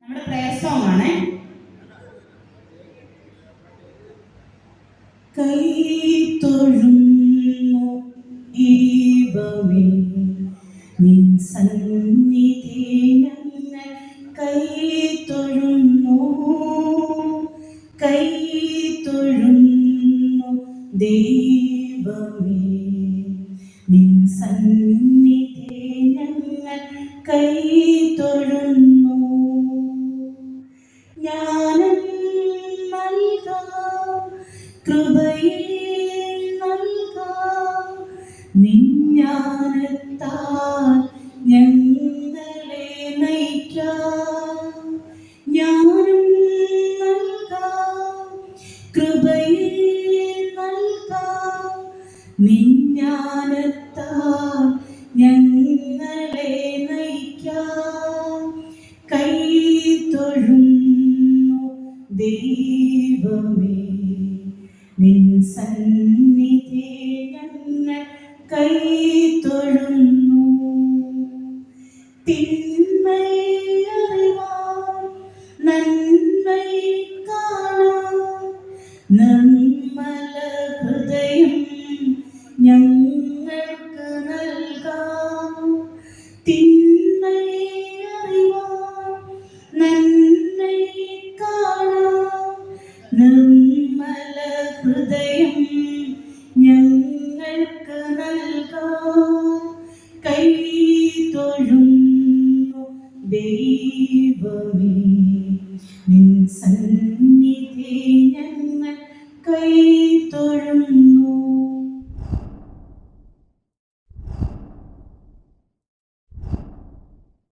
നമ്മുടെ prayer song ആണ്. കൈ തൊഴുന്നു ദൈവമേ നിൻ സന്നിധി ഞങ്ങൾ കൈ തൊഴുന്നു, കൈ തൊഴുന്നു ദൈവമേ നിൻ സന്നിധി ഞങ്ങൾ കൈ തൊഴുന്നു. ജ്ഞാനം നൽകാം, കൃപയിൽ നൽകാം, നിൻ ജ്ഞാനത്താൽ ഞങ്ങളെ നയിക്കാം. ജ്ഞാനം നൽകാം, കൃപയിൽ നൽകാം, നിൻ ജ്ഞാനത്താൽ ഞങ്ങളെ നയിക്കാം. കൈ തൊഴുന്നു ദൈവമേ നിൻ സന്നിധി ഞങ്ങൾ കൈ തൊഴുന്നു. തിന്മൈ അറിവാൻ നന്മൈ കാണാൻ നിർമ്മല ഹൃദയം ഞങ്ങൾക്ക് നൽകാം. തിന്മൈ അറിവാൻ നന്മൈ കാണാൻ നിർമ്മല ഹൃദയം ഞങ്ങൾക്ക് നൽകാം. കൈ തൊഴുന്നു ദൈവമേ നിൻ സന്നിധി